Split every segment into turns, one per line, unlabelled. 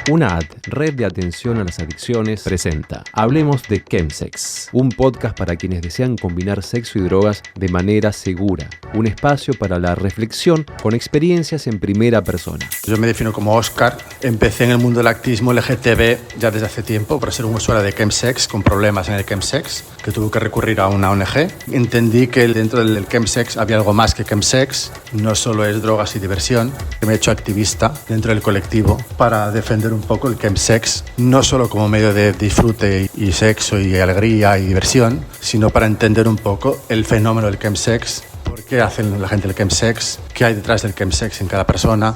UNAD, Red de Atención a las Adicciones, presenta Hablemos de Chemsex, un podcast para quienes desean combinar sexo y drogas de manera segura, un espacio para la reflexión con experiencias en primera persona.
Yo me defino como Óscar, empecé en el mundo del activismo LGTB ya desde hace tiempo por ser un usuario de chemsex con problemas en el chemsex, que tuve que recurrir a una ONG. Entendí que dentro del chemsex había algo más que chemsex, no solo es drogas y diversión. Me he hecho activista dentro del colectivo para defender un poco el chemsex, no solo como medio de disfrute y sexo y alegría y diversión, sino para entender un poco el fenómeno del chemsex, por qué hacen la gente el chemsex, qué hay detrás del chemsex en cada persona.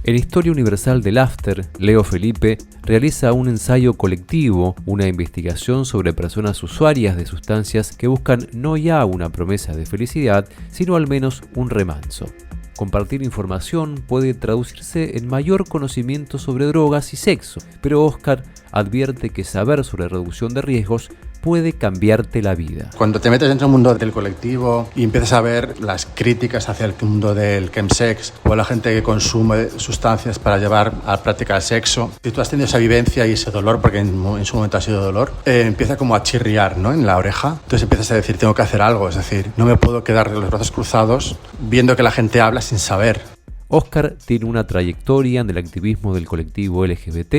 En Historia Universal del After, Leo Felipe realiza un ensayo colectivo, una investigación sobre personas usuarias de sustancias que buscan no ya una promesa de felicidad, sino al menos un remanso. Compartir información puede traducirse en mayor conocimiento sobre drogas y sexo, pero Óscar advierte que saber sobre reducción de riesgos puede cambiarte la vida.
Cuando te metes dentro del mundo del colectivo y empiezas a ver las críticas hacia el mundo del chemsex o la gente que consume sustancias para llevar a la práctica el sexo, si tú has tenido esa vivencia y ese dolor, porque en su momento ha sido dolor, empieza como a chirriar, ¿no?, en la oreja. Entonces empiezas a decir, tengo que hacer algo, es decir, no me puedo quedar de los brazos cruzados viendo que la gente habla sin saber.
Óscar tiene una trayectoria en el activismo del colectivo LGBT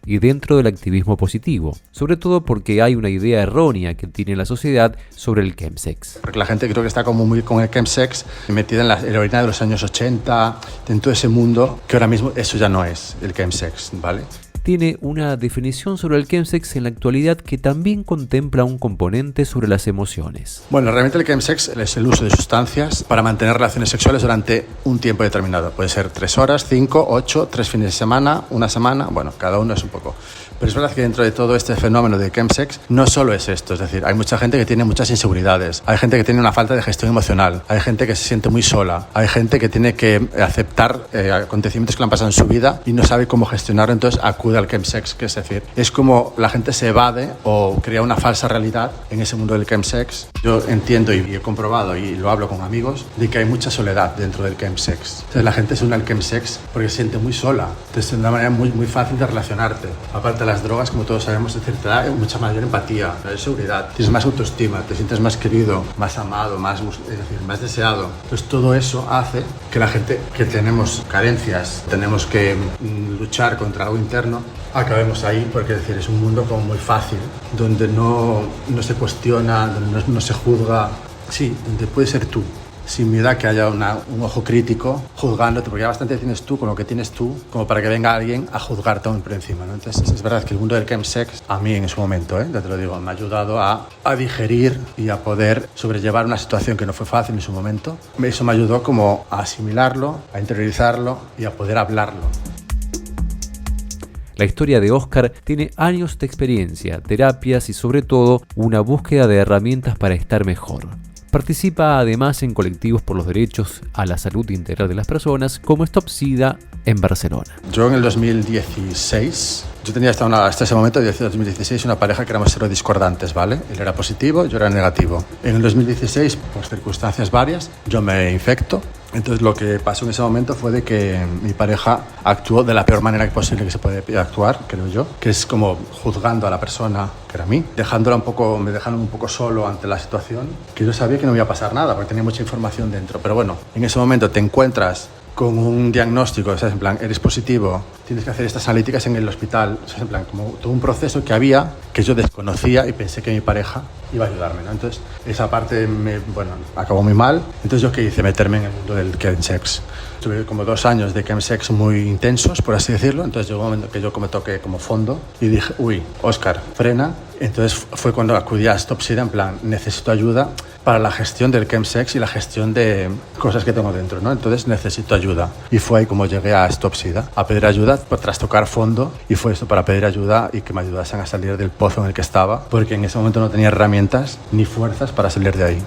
y dentro del activismo positivo, sobre todo porque hay una idea errónea que tiene la sociedad sobre el chemsex.
Porque la gente creo que está como muy con el chemsex metida en la heroína de los años 80, en todo ese mundo, que ahora mismo eso ya no es el chemsex, ¿vale?
Tiene una definición sobre el chemsex en la actualidad que también contempla un componente sobre las emociones.
Bueno, realmente el chemsex es el uso de sustancias para mantener relaciones sexuales durante un tiempo determinado. Puede ser 3 horas, 5, 8, 3 fines de semana, una semana, bueno, cada uno es un poco. Pero es verdad que dentro de todo este fenómeno de chemsex no solo es esto, es decir, hay mucha gente que tiene muchas inseguridades, hay gente que tiene una falta de gestión emocional, hay gente que se siente muy sola, hay gente que tiene que aceptar acontecimientos que le han pasado en su vida y no sabe cómo gestionarlo, entonces acude al chemsex, que es decir, es como la gente se evade o crea una falsa realidad en ese mundo del chemsex. Yo entiendo y he comprobado y lo hablo con amigos de que hay mucha soledad dentro del chemsex. Entonces la gente se une al chemsex porque se siente muy sola, entonces es una manera muy fácil de relacionarte. Aparte las drogas, como todos sabemos, es decir, te da mucha mayor empatía, mayor seguridad, tienes más autoestima, te sientes más querido, más amado, es decir, más deseado. Entonces todo eso hace que la gente que tenemos carencias, tenemos que luchar contra algo interno, acabemos ahí, porque es decir, es un mundo como muy fácil, donde no se cuestiona, donde no se juzga, sí, donde puedes ser tú, sin miedo a que haya un ojo crítico juzgándote, porque ya bastante tienes tú con lo que tienes tú, como para que venga alguien a juzgarte aún por encima, ¿no? Entonces es verdad que el mundo del chemsex, a mí en su momento, ya te lo digo, me ha ayudado a digerir y a poder sobrellevar una situación que no fue fácil en su momento. Eso me ayudó como a asimilarlo, a interiorizarlo y a poder hablarlo.
La historia de Óscar tiene años de experiencia, terapias y sobre todo una búsqueda de herramientas para estar mejor. Participa además en colectivos por los derechos a la salud integral de las personas como Stop SIDA en Barcelona.
Yo en el 2016, yo tenía hasta ese momento, 2016, una pareja que éramos serodiscordantes, ¿vale? Él era positivo, yo era negativo. En el 2016, por circunstancias varias, yo me infecto. Entonces lo que pasó en ese momento fue de que mi pareja actuó de la peor manera posible que se puede actuar, creo yo, que es como juzgando a la persona, que era mí, me dejaron un poco solo ante la situación, que yo sabía que no iba a pasar nada porque tenía mucha información dentro. Pero bueno, en ese momento te encuentras con un diagnóstico, ¿sabes? En plan, eres positivo, tienes que hacer estas analíticas en el hospital, ¿sabes? En plan, como todo un proceso que había que yo desconocía y pensé que mi pareja iba a ayudarme, ¿no? Entonces, esa parte acabó muy mal. Entonces, ¿yo qué hice? Meterme en el mundo del chemsex. Tuve como 2 años de chemsex muy intensos, por así decirlo. Entonces, llegó un momento que yo me toqué como fondo y dije, uy, Óscar, frena. Entonces, fue cuando acudí a Stop SIDA, en plan, necesito ayuda para la gestión del chemsex y la gestión de cosas que tengo dentro, ¿no? Entonces, necesito ayuda. Y fue ahí como llegué a Stop SIDA, a pedir ayuda tras tocar fondo. Y fue esto, para pedir ayuda y que me ayudasen a salir del pozo en el que estaba, porque en ese momento no tenía herramientas ni fuerzas para salir de ahí.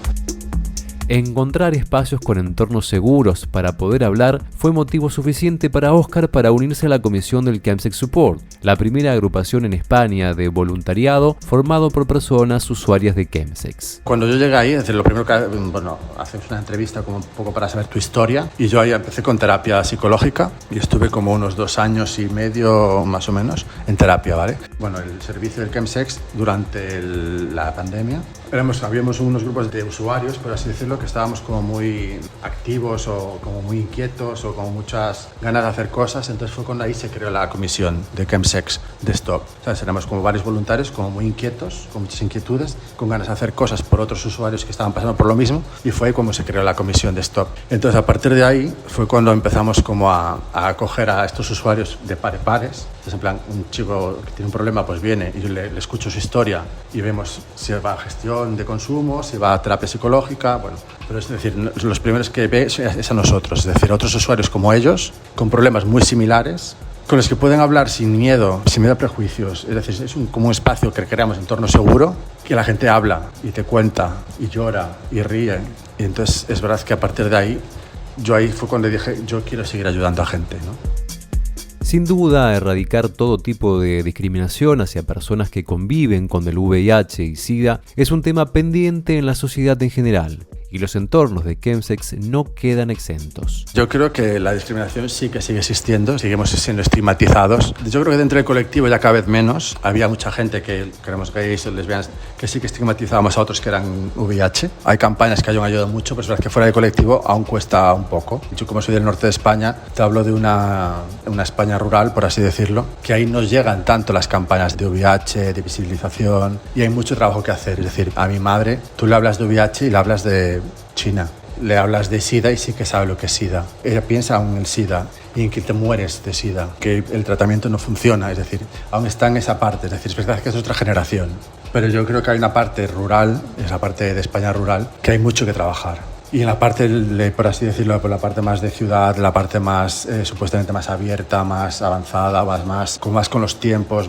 Encontrar espacios con entornos seguros para poder hablar fue motivo suficiente para Oscar para unirse a la comisión del Chemsex Support, la primera agrupación en España de voluntariado formado por personas usuarias de Chemsex.
Cuando yo llegué ahí, es decir, lo primero que hacemos una entrevista como un poco para saber tu historia, y yo ahí empecé con terapia psicológica y estuve como unos 2 años y medio más o menos en terapia, ¿vale? Bueno, el servicio del Chemsex durante la pandemia habíamos unos grupos de usuarios, por así decirlo, que estábamos como muy activos o como muy inquietos o con muchas ganas de hacer cosas. Entonces fue cuando ahí se creó la comisión de Chemsex de Stop. ¿Sabes? Éramos como varios voluntarios como muy inquietos, con muchas inquietudes, con ganas de hacer cosas por otros usuarios que estaban pasando por lo mismo, y fue ahí como se creó la comisión de Stop. Entonces a partir de ahí fue cuando empezamos como a acoger a estos usuarios de pares. Entonces, en plan, un chico que tiene un problema pues viene y yo le escucho su historia y vemos si va a gestión de consumo, si va a terapia psicológica, bueno, pero es decir, los primeros que ve es a nosotros, es decir, otros usuarios como ellos, con problemas muy similares, con los que pueden hablar sin miedo a prejuicios. Es decir, es como un espacio que creamos, entorno seguro, que la gente habla y te cuenta y llora y ríe. Y entonces es verdad que a partir de ahí, yo ahí fue cuando dije, yo quiero seguir ayudando a gente, ¿no?
Sin duda, erradicar todo tipo de discriminación hacia personas que conviven con el VIH y SIDA es un tema pendiente en la sociedad en general, y los entornos de Chemsex no quedan exentos.
Yo creo que la discriminación sí que sigue existiendo, seguimos siendo estigmatizados. Yo creo que dentro del colectivo ya cada vez menos. Había mucha gente que éramos gays o lesbianas que sí que estigmatizábamos a otros que eran VIH. Hay campañas que han ayudado mucho, pero es verdad que fuera del colectivo aún cuesta un poco. Yo, como soy del norte de España, te hablo de una España rural, por así decirlo, que ahí no llegan tanto las campañas de VIH, de visibilización, y hay mucho trabajo que hacer. Es decir, a mi madre tú le hablas de VIH y le hablas de China, le hablas de SIDA y sí que sabe lo que es SIDA. Ella piensa aún en el SIDA y en que te mueres de SIDA, que el tratamiento no funciona, es decir, aún está en esa parte, es decir, es verdad que es otra generación, pero yo creo que hay una parte rural, esa parte de España rural, que hay mucho que trabajar. Y en la parte, por así decirlo, por la parte más de ciudad, la parte más supuestamente más abierta, más avanzada, más con los tiempos,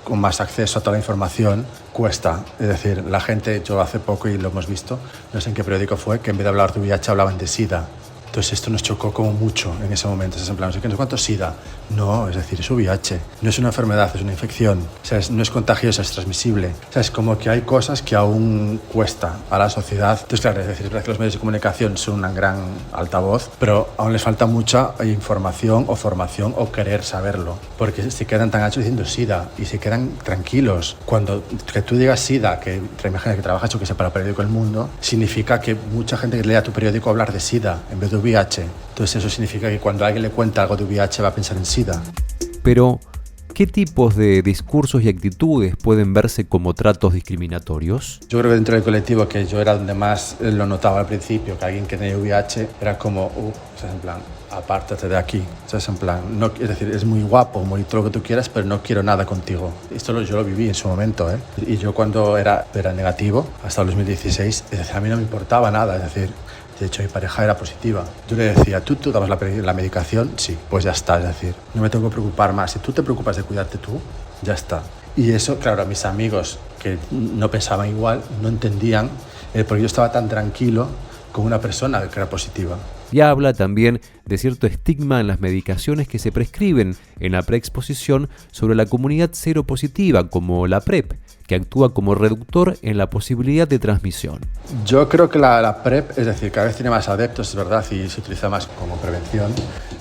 con más acceso a toda la información, cuesta. Es decir, la gente, yo hace poco, y lo hemos visto, no sé en qué periódico fue, que en vez de hablar de VIH hablaban de SIDA. Entonces esto nos chocó como mucho en ese momento. Es en plan, no sé cuánto es SIDA. No, es decir, es VIH. No es una enfermedad, es una infección. O sea, no es contagiosa, es transmisible. O sea, es como que hay cosas que aún cuesta a la sociedad. Entonces, claro, es decir, es verdad que los medios de comunicación son un gran altavoz, pero aún les falta mucha información o formación o querer saberlo. Porque se quedan tan anchos diciendo SIDA y se quedan tranquilos. Cuando que tú digas SIDA, que te imaginas que trabajas, yo que sé, para el periódico El Mundo, significa que mucha gente que lea tu periódico hablar de SIDA en vez de VIH. Entonces eso significa que cuando alguien le cuenta algo de VIH va a pensar en SIDA.
Pero, ¿qué tipos de discursos y actitudes pueden verse como tratos discriminatorios?
Yo creo que dentro del colectivo, que yo era donde más lo notaba al principio, que alguien que tenía VIH era como, o sea, en plan, apártate de aquí. O sea, en plan, no, es decir, es muy guapo, muy todo lo que tú quieras, pero no quiero nada contigo. Esto yo lo viví en su momento, ¿eh? Y yo cuando era negativo, hasta el 2016, es decir, a mí no me importaba nada, es decir, de hecho, mi pareja era positiva. Yo le decía, ¿tú dabas la medicación? Sí, pues ya está. Es decir, no me tengo que preocupar más. Si tú te preocupas de cuidarte tú, ya está. Y eso, claro, a mis amigos que no pensaban igual, no entendían, porque yo estaba tan tranquilo con una persona que era positiva.
Y habla también de cierto estigma en las medicaciones que se prescriben en la preexposición sobre la comunidad seropositiva, como la PrEP, que actúa como reductor en la posibilidad de transmisión.
Yo creo que la PrEP, es decir, cada vez tiene más adeptos, es verdad, y se utiliza más como prevención,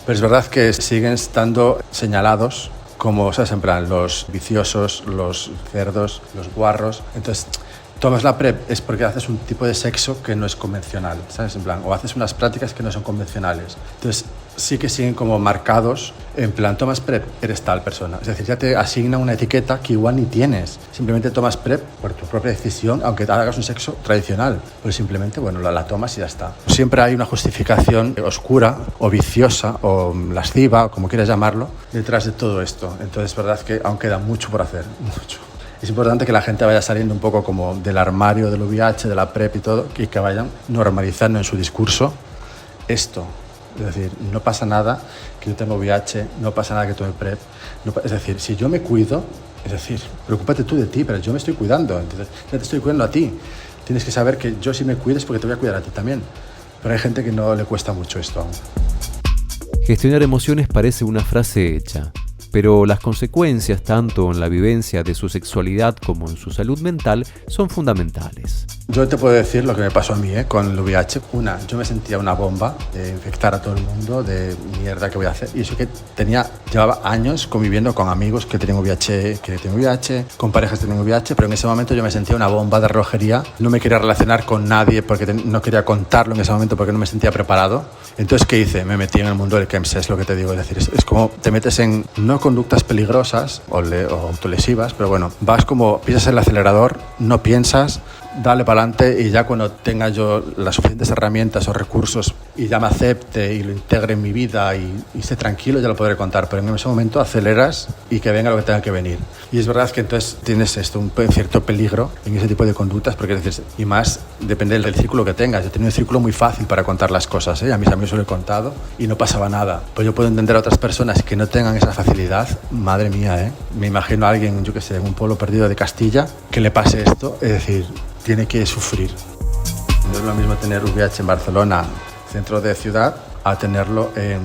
pero es verdad que siguen estando señalados como, ¿sabes? En plan, los viciosos, los cerdos, los guarros. Entonces, tomas la PrEP es porque haces un tipo de sexo que no es convencional, ¿sabes? En plan, o haces unas prácticas que no son convencionales. Entonces, sí que siguen como marcados, en plan, tomas PrEP, eres tal persona. Es decir, ya te asigna una etiqueta que igual ni tienes. Simplemente tomas PrEP por tu propia decisión, aunque te hagas un sexo tradicional. Pero simplemente, bueno, la tomas y ya está. Siempre hay una justificación oscura o viciosa o lasciva, o como quieras llamarlo, detrás de todo esto. Entonces, es verdad que aún queda mucho por hacer, mucho. Es importante que la gente vaya saliendo un poco como del armario del VIH, de la PrEP y todo, y que vayan normalizando en su discurso esto. Es decir, no pasa nada que yo tenga VIH, no pasa nada que tome PrEP. Es decir, si yo me cuido, es decir, preocúpate tú de ti, pero yo me estoy cuidando, entonces ya te estoy cuidando a ti. tienes que saber que yo si me cuides porque te voy a cuidar a ti también. Pero hay gente que no le cuesta mucho esto aún.
Gestionar emociones parece una frase hecha, pero las consecuencias, tanto en la vivencia de su sexualidad como en su salud mental, son fundamentales.
Yo te puedo decir lo que me pasó a mí con el VIH. Yo me sentía una bomba de infectar a todo el mundo, de mierda que voy a hacer. Y eso que llevaba años conviviendo con amigos que tenían VIH, con parejas que tenían VIH, pero en ese momento yo me sentía una bomba de relojería. No me quería relacionar con nadie porque no quería contarlo en ese momento porque no me sentía preparado. Entonces, ¿qué hice? Me metí en el mundo del chemsex, es lo que te digo. Es decir, es como te metes en no conductas peligrosas o autolesivas, pero bueno, vas como pisas el acelerador, no piensas, dale para adelante y ya cuando tenga yo las suficientes herramientas o recursos y ya me acepte y lo integre en mi vida y esté tranquilo, ya lo podré contar, pero en ese momento aceleras y que venga lo que tenga que venir. Y es verdad que entonces tienes un cierto peligro en ese tipo de conductas, porque dices, y más depende del círculo que tengas. Yo he tenido un círculo muy fácil para contar las cosas, a mis amigos se lo he contado y no pasaba nada. Pues yo puedo entender a otras personas que no tengan esa facilidad, madre mía, me imagino a alguien, yo que sé, en un pueblo perdido de Castilla, que le pase esto, es decir, tiene que sufrir. No es lo mismo tener VIH en Barcelona, centro de ciudad, a tenerlo en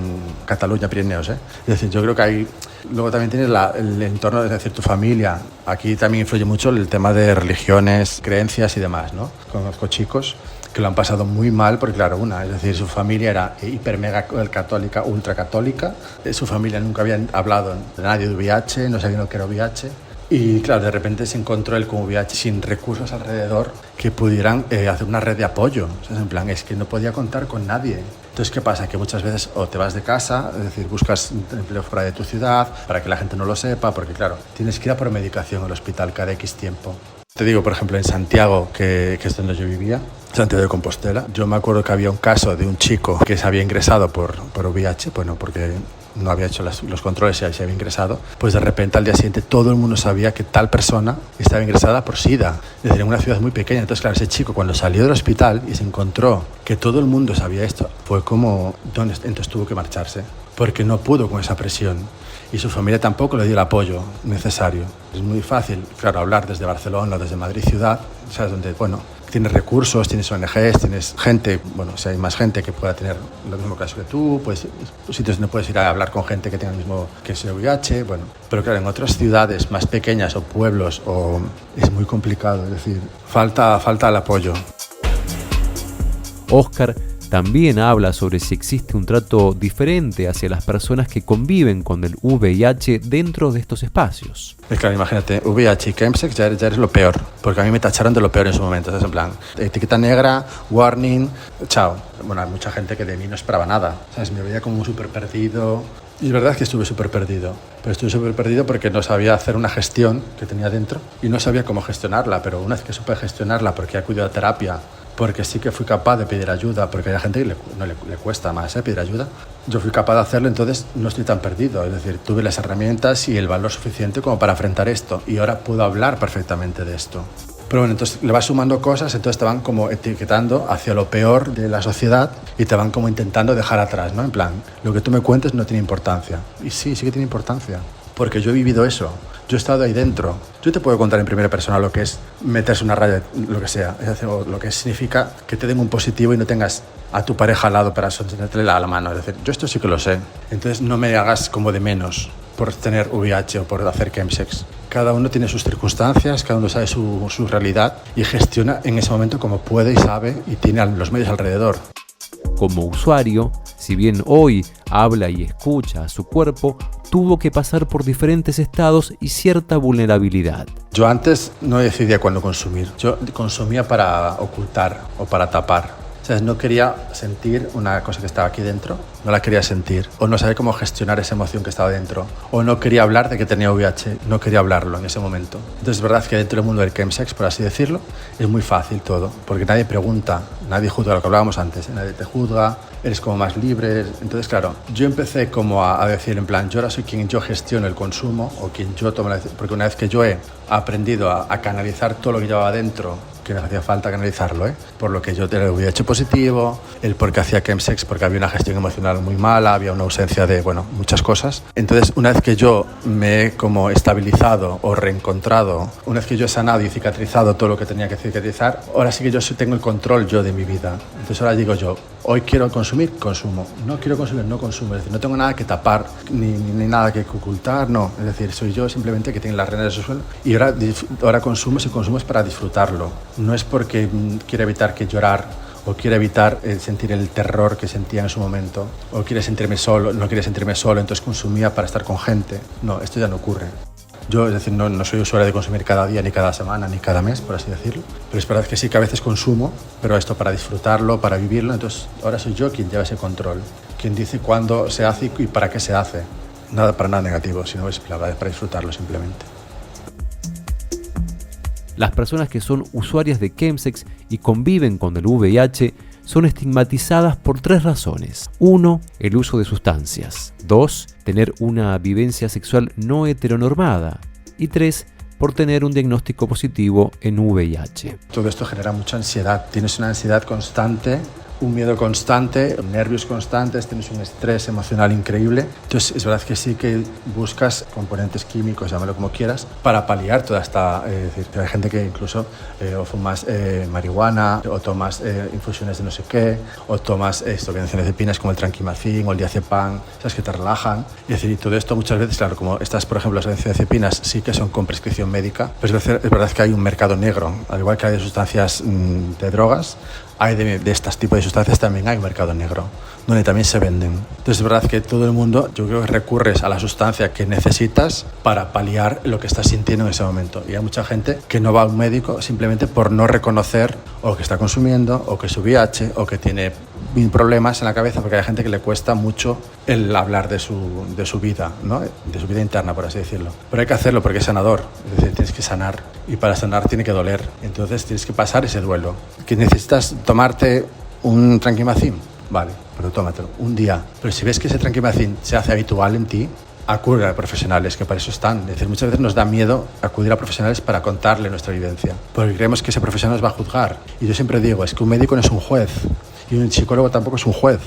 Cataluña, Pirineos. Es decir, yo creo que hay... Luego también tienes el entorno, es decir, tu familia. Aquí también influye mucho el tema de religiones, creencias y demás, ¿no? Conozco chicos que lo han pasado muy mal porque, claro, es decir, su familia era hiper mega católica, ultra católica. Su familia nunca había hablado de nadie de VIH, no sabía lo que era VIH. Y claro, de repente se encontró él con VIH sin recursos alrededor que pudieran hacer una red de apoyo. O sea, en plan, es que no podía contar con nadie. Entonces, ¿qué pasa? Que muchas veces o te vas de casa, es decir, buscas empleo fuera de tu ciudad para que la gente no lo sepa, porque claro, tienes que ir a por medicación al hospital cada X tiempo. Te digo, por ejemplo, en Santiago, que es donde yo vivía, Santiago de Compostela, yo me acuerdo que había un caso de un chico que se había ingresado por VIH, bueno, porque no había hecho los controles y se había ingresado, pues de repente al día siguiente todo el mundo sabía que tal persona estaba ingresada por SIDA, es decir, en una ciudad muy pequeña. Entonces, claro, ese chico cuando salió del hospital y se encontró que todo el mundo sabía esto, fue como, entonces tuvo que marcharse, porque no pudo con esa presión. Y su familia tampoco le dio el apoyo necesario. Es muy fácil, claro, hablar desde Barcelona o desde Madrid ciudad, ¿sabes? Donde, bueno, tienes recursos, tienes ONGs, tienes gente, bueno, si hay más gente que pueda tener el mismo caso que tú, pues sitios donde puedes ir a hablar con gente que tenga el mismo que ese VIH, bueno. Pero claro, en otras ciudades más pequeñas o pueblos es muy complicado, es decir, falta el apoyo.
Óscar también habla sobre si existe un trato diferente hacia las personas que conviven con el VIH dentro de estos espacios.
Es claro, imagínate, VIH y chemsex ya eres lo peor, porque a mí me tacharon de lo peor en su momento, ¿sabes? En plan, etiqueta negra, warning, chao. Bueno, hay mucha gente que de mí no esperaba nada, ¿sabes? Me veía como súper perdido. Y es verdad que estuve súper perdido, pero estuve súper perdido porque no sabía hacer una gestión que tenía dentro y no sabía cómo gestionarla, pero una vez que supe gestionarla, porque he acudido a terapia, porque sí que fui capaz de pedir ayuda, porque hay gente que le cuesta más pedir ayuda. Yo fui capaz de hacerlo, entonces no estoy tan perdido. Es decir, tuve las herramientas y el valor suficiente como para enfrentar esto. Y ahora puedo hablar perfectamente de esto. Pero bueno, entonces le vas sumando cosas, entonces te van como etiquetando hacia lo peor de la sociedad y te van como intentando dejar atrás, ¿no? En plan, lo que tú me cuentes no tiene importancia. Y sí que tiene importancia, porque yo he vivido eso. Yo he estado ahí dentro. Yo te puedo contar en primera persona lo que es meterse una raya, lo que sea. Es decir, lo que significa que te den un positivo y no tengas a tu pareja al lado para sostenerle la mano. Es decir, yo esto sí que lo sé. Entonces no me hagas como de menos por tener VIH o por hacer chemsex. Cada uno tiene sus circunstancias, cada uno sabe su realidad y gestiona en ese momento como puede y sabe y tiene los medios alrededor.
Como usuario, si bien hoy habla y escucha a su cuerpo, tuvo que pasar por diferentes estados y cierta vulnerabilidad.
Yo antes no decidía cuándo consumir. Yo consumía para ocultar o para tapar. O sea, no quería sentir una cosa que estaba aquí dentro, no la quería sentir. O no sabía cómo gestionar esa emoción que estaba dentro. O no quería hablar de que tenía VIH, no quería hablarlo en ese momento. Entonces es verdad que dentro del mundo del chemsex, por así decirlo, es muy fácil todo. Porque nadie pregunta, nadie juzga, lo que hablábamos antes. Nadie te juzga, eres como más libre. Entonces, claro, yo empecé como a decir en plan, yo ahora soy quien yo gestiono el consumo o quien yo tomo la decisión, porque una vez que yo he aprendido a canalizar todo lo que llevaba dentro, que me hacía falta canalizarlo, por lo que yo tenía el VIH positivo, el por qué hacía chemsex, porque había una gestión emocional muy mala, había una ausencia de, bueno, muchas cosas. Entonces, una vez que yo me he como estabilizado o reencontrado, una vez que yo he sanado y cicatrizado todo lo que tenía que cicatrizar, ahora sí que yo tengo el control yo de mi vida. Entonces ahora digo yo, hoy quiero consumir, consumo. No quiero consumir, no consumo. Es decir, no tengo nada que tapar, ni nada que ocultar, no. Es decir, soy yo simplemente que tiene las riendas de su suelo. Y ahora consumo, si consumo es para disfrutarlo. No es porque quiero evitar que llorar o quiero evitar sentir el terror que sentía en su momento, o quiero sentirme solo, no quiero sentirme solo, entonces consumía para estar con gente. No, esto ya no ocurre. Yo, es decir, no soy usuario de consumir cada día, ni cada semana, ni cada mes, por así decirlo. Pero es verdad que sí que a veces consumo, pero esto para disfrutarlo, para vivirlo. Entonces ahora soy yo quien lleva ese control, quien dice cuándo se hace y para qué se hace. Nada para nada negativo, sino es para disfrutarlo simplemente.
Las personas que son usuarias de chemsex y conviven con el VIH son estigmatizadas por 3 razones. 1. El uso de sustancias. 2. Tener una vivencia sexual no heteronormada. Y 3. Por tener un diagnóstico positivo en VIH.
Todo esto genera mucha ansiedad. Tienes una ansiedad constante, un miedo constante, nervios constantes, tienes un estrés emocional increíble. Entonces es verdad que sí que buscas componentes químicos, llámalo como quieras, para paliar toda esta... es decir, hay gente que incluso o fumas marihuana, o tomas infusiones de no sé qué, o tomas benzodiazepinas como el tranquimacin o el diazepam, sabes, que te relajan. Es decir, y todo esto muchas veces, claro, como estas, por ejemplo, las benzodiazepinas sí que son con prescripción médica, pero es verdad que hay un mercado negro, al igual que hay de sustancias de drogas, hay de estos tipos de sustancias también hay un mercado negro, donde también se venden. Entonces es verdad que todo el mundo, yo creo que recurres a la sustancia que necesitas para paliar lo que estás sintiendo en ese momento. Y hay mucha gente que no va a un médico simplemente por no reconocer o que está consumiendo, o que es VIH, o que tiene problemas en la cabeza, porque hay gente que le cuesta mucho el hablar de su vida, ¿no? De su vida interna, por así decirlo. Pero hay que hacerlo porque es sanador, es decir, tienes que sanar, y para sanar tiene que doler. Entonces tienes que pasar ese duelo. ¿Que necesitas tomarte un tranquimacin? Vale, pero tómatelo un día. Pero si ves que ese tranquimacin se hace habitual en ti, acude a profesionales, que para eso están. Es decir, muchas veces nos da miedo acudir a profesionales para contarle nuestra vivencia, porque creemos que ese profesional nos va a juzgar. Y yo siempre digo, es que un médico no es un juez, y un psicólogo tampoco es un juez.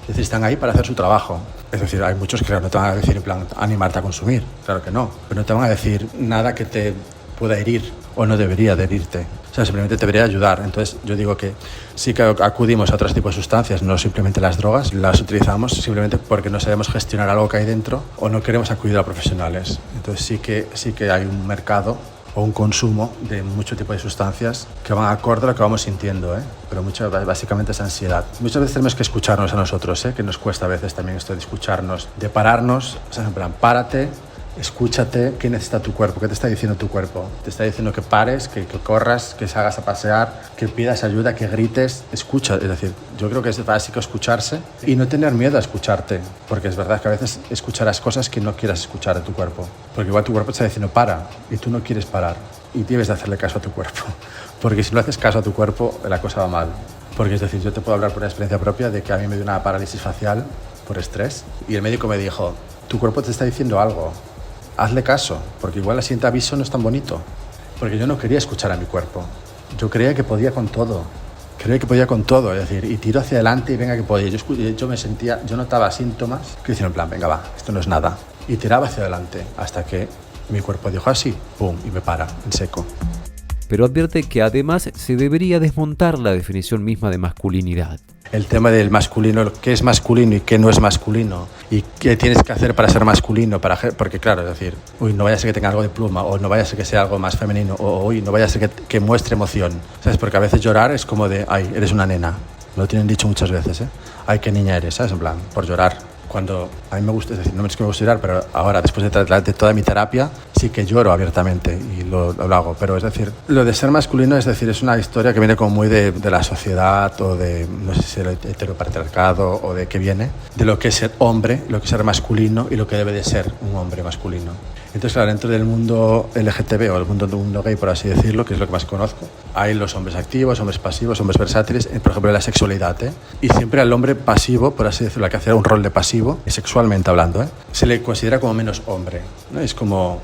Es decir, están ahí para hacer su trabajo. Es decir, hay muchos que no te van a decir en plan animarte a consumir, claro que no, pero no te van a decir nada que te pueda herir o no debería de herirte. O sea, simplemente te debería ayudar. Entonces yo digo que sí que acudimos a otros tipos de sustancias, no simplemente las drogas, las utilizamos simplemente porque no sabemos gestionar algo que hay dentro o no queremos acudir a profesionales. Entonces sí que hay un mercado o un consumo de mucho tipo de sustancias que van acorde a lo que vamos sintiendo, pero básicamente es ansiedad. Muchas veces tenemos que escucharnos a nosotros, que nos cuesta a veces también esto de escucharnos, de pararnos, o sea, en plan, párate, escúchate, qué necesita tu cuerpo, qué te está diciendo tu cuerpo. Te está diciendo que pares, que corras, que salgas a pasear, que pidas ayuda, que grites. Escucha, es decir, yo creo que es básico escucharse y no tener miedo a escucharte, porque es verdad que a veces escucharás cosas que no quieras escuchar de tu cuerpo, porque igual tu cuerpo te está diciendo para y tú no quieres parar y debes de hacerle caso a tu cuerpo, porque si no haces caso a tu cuerpo la cosa va mal. Porque es decir, yo te puedo hablar por una experiencia propia de que a mí me dio una parálisis facial por estrés y el médico me dijo, tu cuerpo te está diciendo algo, hazle caso, porque igual el siguiente aviso no es tan bonito. Porque yo no quería escuchar a mi cuerpo. Yo creía que podía con todo. Es decir, y tiro hacia adelante y venga que podía. Yo notaba síntomas que decían en plan, venga va, esto no es nada. Y tiraba hacia adelante hasta que mi cuerpo dijo así, pum, y me para en seco.
Pero advierte que además se debería desmontar la definición misma de masculinidad.
El tema del masculino, qué es masculino y qué no es masculino, y qué tienes que hacer para ser masculino, porque claro, es decir, no vaya a ser que tenga algo de pluma, o no vaya a ser que sea algo más femenino, o no vaya a ser que muestre emoción, ¿sabes? Porque a veces llorar es como de, ay, eres una nena, me lo tienen dicho muchas veces, ay, qué niña eres, ¿sabes? En plan, por llorar. Cuando a mí me gusta, es decir, no es que me gusta llorar, pero ahora, después de toda mi terapia, sí que lloro abiertamente y lo hago, pero es decir, lo de ser masculino, es decir, es una historia que viene como muy de la sociedad o de, no sé si el heteropatriarcado o de qué viene, de lo que es ser hombre, lo que es ser masculino y lo que debe de ser un hombre masculino. Entonces, claro, dentro del mundo LGTB o el mundo gay, por así decirlo, que es lo que más conozco, hay los hombres activos, hombres pasivos, hombres versátiles, por ejemplo, la sexualidad, y siempre al hombre pasivo, por así decirlo, que hace un rol de pasivo, sexualmente hablando, se le considera como menos hombre, ¿no? Es como,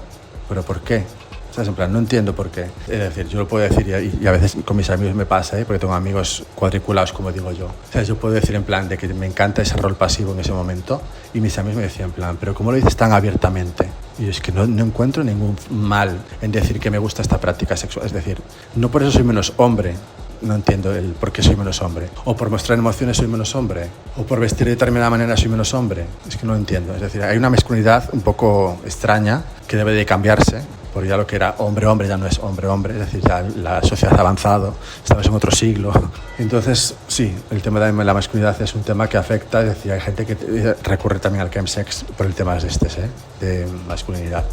¿pero por qué? ¿Sabes? En plan, no entiendo por qué. Es decir, yo lo puedo decir y a veces con mis amigos me pasa, porque tengo amigos cuadriculados, como digo yo. O sea, yo puedo decir en plan de que me encanta ese rol pasivo en ese momento y mis amigos me decían en plan, pero ¿cómo lo dices tan abiertamente? Y es que no encuentro ningún mal en decir que me gusta esta práctica sexual. Es decir, no por eso soy menos hombre. No entiendo el por qué soy menos hombre. O por mostrar emociones soy menos hombre. O por vestir de determinada manera soy menos hombre. Es que no entiendo. Es decir, hay una masculinidad un poco extraña que debe de cambiarse. Porque ya lo que era hombre-hombre ya no es hombre-hombre. Es decir, ya la sociedad ha avanzado. Estamos en otro siglo. Entonces, sí, el tema de la masculinidad es un tema que afecta. Es decir, hay gente que recurre también al chemsex por el tema de masculinidad.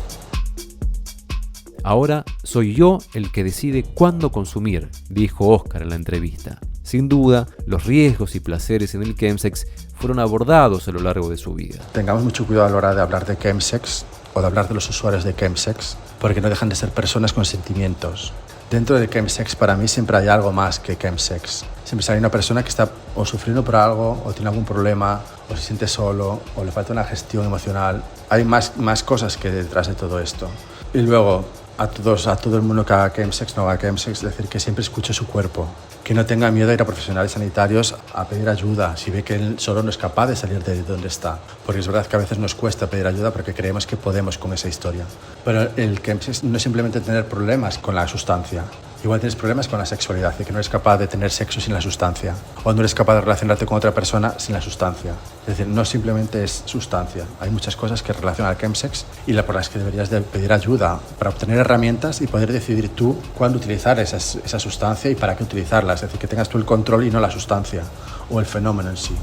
Ahora soy yo el que decide cuándo consumir, dijo Oscar en la entrevista. Sin duda, los riesgos y placeres en el chemsex fueron abordados a lo largo de su vida.
Tengamos mucho cuidado a la hora de hablar de chemsex o de hablar de los usuarios de chemsex, porque no dejan de ser personas con sentimientos. Dentro del chemsex, para mí, siempre hay algo más que chemsex. Siempre hay una persona que está o sufriendo por algo, o tiene algún problema, o se siente solo, o le falta una gestión emocional. Hay más cosas que detrás de todo esto. Y luego, a todo el mundo que haga chemsex, no haga chemsex, es decir, que siempre escuche su cuerpo, que no tenga miedo a ir a profesionales sanitarios a pedir ayuda si ve que él solo no es capaz de salir de donde está, porque es verdad que a veces nos cuesta pedir ayuda porque creemos que podemos con esa historia, pero el chemsex no es simplemente tener problemas con la sustancia. Igual tienes problemas con la sexualidad, de que no eres capaz de tener sexo sin la sustancia, o no eres capaz de relacionarte con otra persona sin la sustancia. Es decir, no simplemente es sustancia. Hay muchas cosas que relacionan al chemsex y por las que deberías de pedir ayuda para obtener herramientas y poder decidir tú cuándo utilizar esa sustancia y para qué utilizarla. Es decir, que tengas tú el control y no la sustancia o el fenómeno en sí.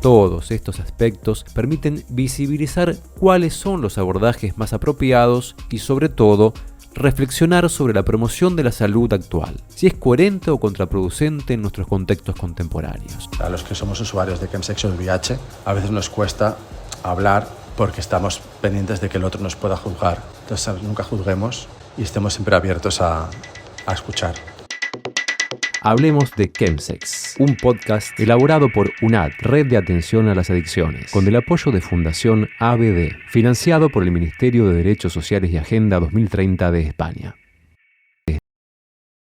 Todos estos aspectos permiten visibilizar cuáles son los abordajes más apropiados y, sobre todo, reflexionar sobre la promoción de la salud actual, si es coherente o contraproducente en nuestros contextos contemporáneos.
A los que somos usuarios de chemsex o de VIH, a veces nos cuesta hablar porque estamos pendientes de que el otro nos pueda juzgar. Entonces nunca juzguemos y estemos siempre abiertos a escuchar.
Hablemos de Chemsex, un podcast elaborado por UNAD, Red de Atención a las Adicciones, con el apoyo de Fundación ABD, financiado por el Ministerio de Derechos Sociales y Agenda 2030 de España.